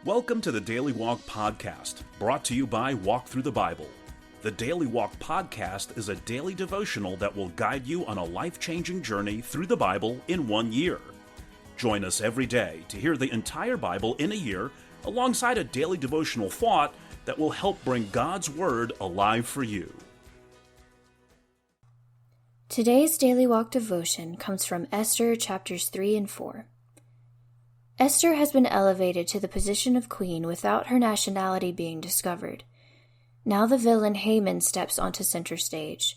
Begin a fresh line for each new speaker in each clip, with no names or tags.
Welcome to the Daily Walk Podcast, brought to you by Walk Thru the Bible. The Daily Walk Podcast is a daily devotional that will guide you on a life-changing journey through the Bible in 1 year. Join us every day to hear the entire Bible in a year, alongside a daily devotional thought that will help bring God's Word alive for you.
Today's Daily Walk devotion comes from Esther chapters 3 and 4. Esther has been elevated to the position of queen without her nationality being discovered. Now the villain Haman steps onto center stage.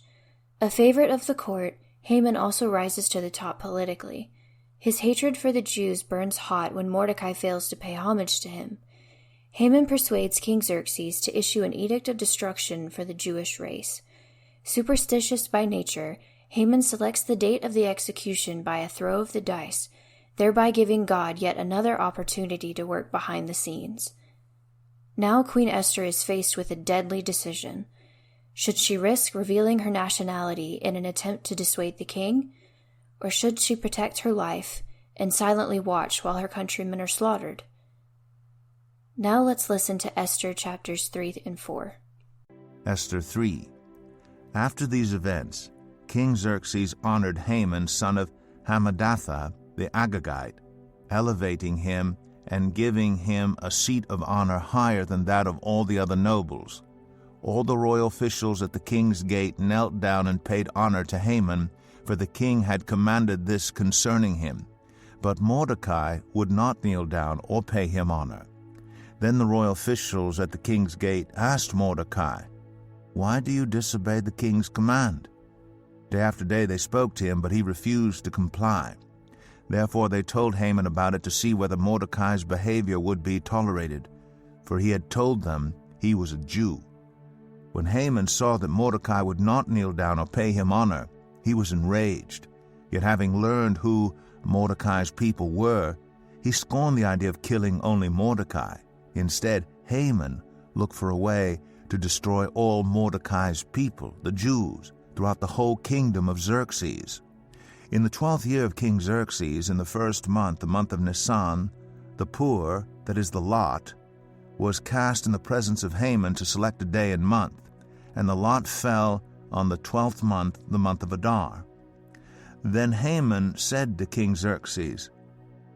A favorite of the court, Haman also rises to the top politically. His hatred for the Jews burns hot when Mordecai fails to pay homage to him. Haman persuades King Xerxes to issue an edict of destruction for the Jewish race. Superstitious by nature, Haman selects the date of the execution by a throw of the dice, thereby giving God yet another opportunity to work behind the scenes. Now Queen Esther is faced with a deadly decision. Should she risk revealing her nationality in an attempt to dissuade the king? Or should she protect her life and silently watch while her countrymen are slaughtered? Now let's listen to Esther chapters 3 and 4.
Esther 3. After these events, King Xerxes honored Haman, son of Hammedatha, the Agagite, elevating him and giving him a seat of honor higher than that of all the other nobles. All the royal officials at the king's gate knelt down and paid honor to Haman, for the king had commanded this concerning him. But Mordecai would not kneel down or pay him honor. Then the royal officials at the king's gate asked Mordecai, "Why do you disobey the king's command?" Day after day they spoke to him, but he refused to comply. Therefore they told Haman about it to see whether Mordecai's behavior would be tolerated, for he had told them he was a Jew. When Haman saw that Mordecai would not kneel down or pay him honor, he was enraged. Yet having learned who Mordecai's people were, he scorned the idea of killing only Mordecai. Instead, Haman looked for a way to destroy all Mordecai's people, the Jews, throughout the whole kingdom of Xerxes. In the 12th year of King Xerxes, in the first month, the month of Nisan, the pur, that is the lot, was cast in the presence of Haman to select a day and month, and the lot fell on the 12th month, the month of Adar. Then Haman said to King Xerxes,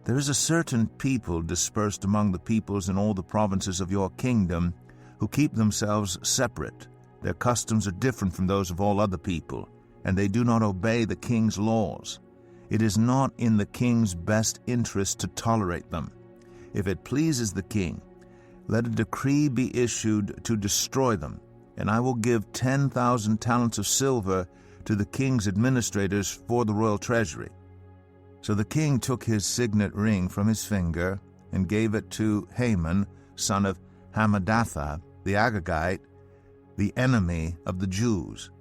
"There is a certain people dispersed among the peoples in all the provinces of your kingdom who keep themselves separate. Their customs are different from those of all other people, and they do not obey the king's laws. It is not in the king's best interest to tolerate them. If it pleases the king, let a decree be issued to destroy them, and I will give 10,000 talents of silver to the king's administrators for the royal treasury." So the king took his signet ring from his finger and gave it to Haman, son of Hammedatha, the Agagite, the enemy of the Jews.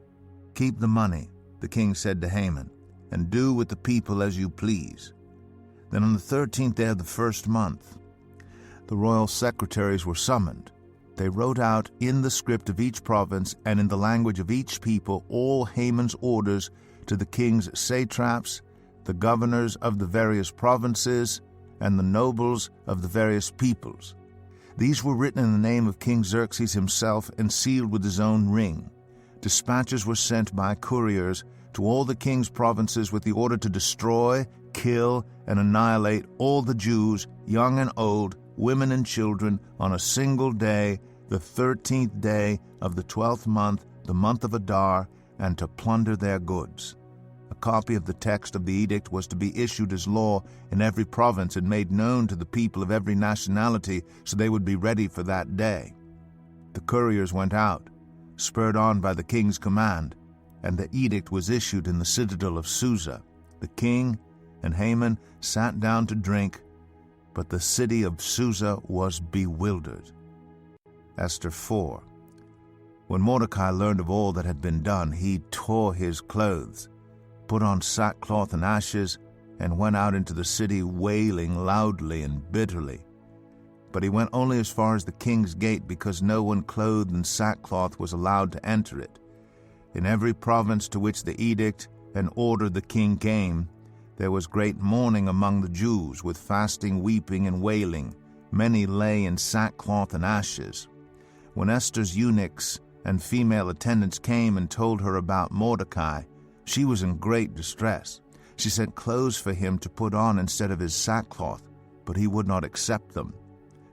"Keep the money," the king said to Haman, "and do with the people as you please." Then on the 13th day of the first month, the royal secretaries were summoned. They wrote out in the script of each province and in the language of each people all Haman's orders to the king's satraps, the governors of the various provinces, and the nobles of the various peoples. These were written in the name of King Xerxes himself and sealed with his own ring. Dispatches were sent by couriers to all the king's provinces with the order to destroy, kill, and annihilate all the Jews, young and old, women and children, on a single day, the 13th day of the 12th month, the month of Adar, and to plunder their goods. A copy of the text of the edict was to be issued as law in every province and made known to the people of every nationality so they would be ready for that day. The couriers went out, spurred on by the king's command, and the edict was issued in the citadel of Susa. The king and Haman sat down to drink, but the city of Susa was bewildered. Esther 4. When Mordecai learned of all that had been done, he tore his clothes, put on sackcloth and ashes, and went out into the city wailing loudly and bitterly. But he went only as far as the king's gate, because no one clothed in sackcloth was allowed to enter it. In every province to which the edict and order the king came, there was great mourning among the Jews, with fasting, weeping, and wailing. many lay in sackcloth and ashes. When Esther's eunuchs and female attendants came and told her about Mordecai, she was in great distress. She sent clothes for him to put on instead of his sackcloth, but he would not accept them.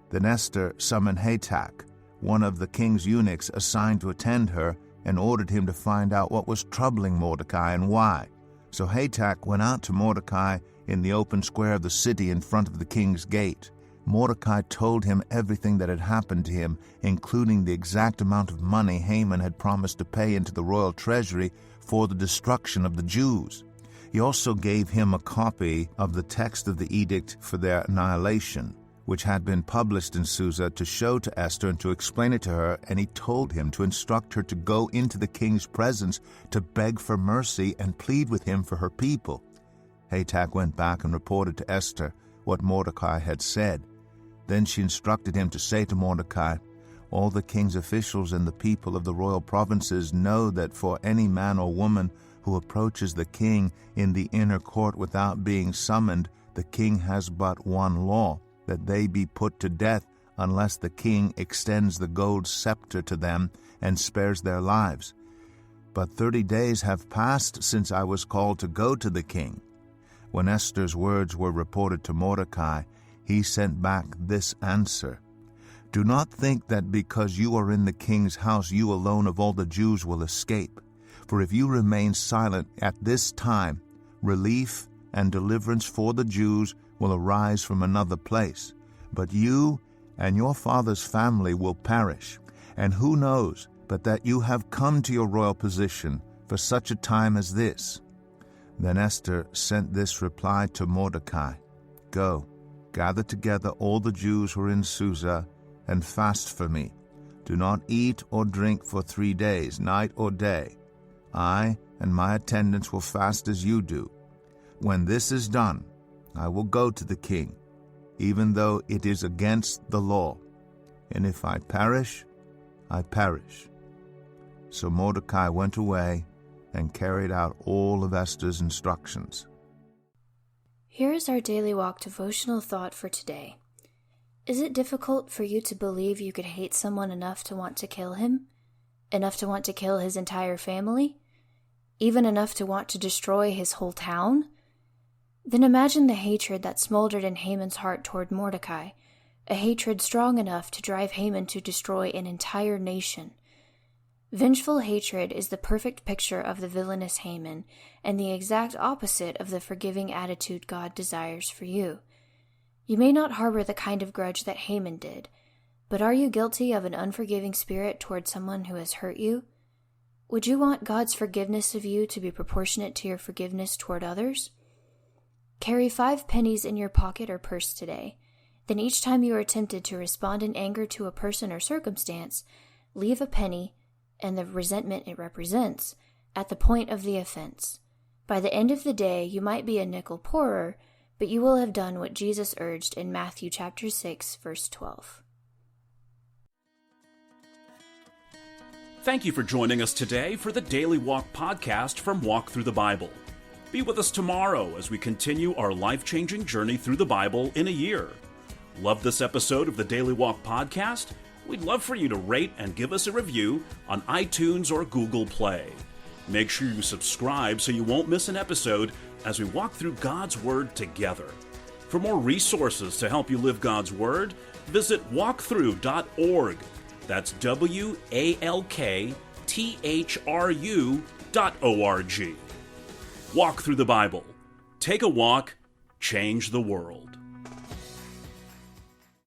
Then Esther summoned Hatak, one of the king's eunuchs assigned to attend her, and ordered him to find out what was troubling Mordecai and why. So Hatak went out to Mordecai in the open square of the city in front of the king's gate. Mordecai told him everything that had happened to him, including the exact amount of money Haman had promised to pay into the royal treasury for the destruction of the Jews. He also gave him a copy of the text of the edict for their annihilation, which had been published in Susa, to show to Esther and to explain it to her, and he told him to instruct her to go into the king's presence to beg for mercy and plead with him for her people. Hatak went back and reported to Esther what Mordecai had said. Then she instructed him to say to Mordecai, "All the king's officials and the people of the royal provinces know that for any man or woman who approaches the king in the inner court without being summoned, the king has but one law, that they be put to death unless the king extends the gold scepter to them and spares their lives. But 30 days have passed since I was called to go to the king." When Esther's words were reported to Mordecai, he sent back this answer: "Do not think that because you are in the king's house you alone of all the Jews will escape. For if you remain silent at this time, relief and deliverance for the Jews will arise from another place. But you and your father's family will perish. And who knows but that you have come to your royal position for such a time as this?" Then Esther sent this reply to Mordecai: "Go, gather together all the Jews who are in Susa, and fast for me. Do not eat or drink for 3 days, night or day. I and my attendants will fast as you do. When this is done, I will go to the king, even though it is against the law. And if I perish, I perish." So Mordecai went away and carried out all of Esther's instructions.
Here is our Daily Walk devotional thought for today. Is it difficult for you to believe you could hate someone enough to want to kill him? Enough to want to kill his entire family? Even enough to want to destroy his whole town? Then imagine the hatred that smoldered in Haman's heart toward Mordecai, a hatred strong enough to drive Haman to destroy an entire nation. Vengeful hatred is the perfect picture of the villainous Haman, and the exact opposite of the forgiving attitude God desires for you. You may not harbor the kind of grudge that Haman did, but are you guilty of an unforgiving spirit toward someone who has hurt you? Would you want God's forgiveness of you to be proportionate to your forgiveness toward others? Carry 5 pennies in your pocket or purse today. Then each time you are tempted to respond in anger to a person or circumstance, leave a penny and the resentment it represents at the point of the offense. By the end of the day, you might be a nickel poorer, but you will have done what Jesus urged in Matthew chapter 6, verse 12.
Thank you for joining us today for the Daily Walk podcast from Walk Thru the Bible. Be with us tomorrow as we continue our life-changing journey through the Bible in a year. Love this episode of the Daily Walk podcast? We'd love for you to rate and give us a review on iTunes or Google Play. Make sure you subscribe so you won't miss an episode as we walk through God's Word together. For more resources to help you live God's Word, visit walkthru.org. That's WALKTHRU.org. Walk through the Bible. Take a walk, change the world.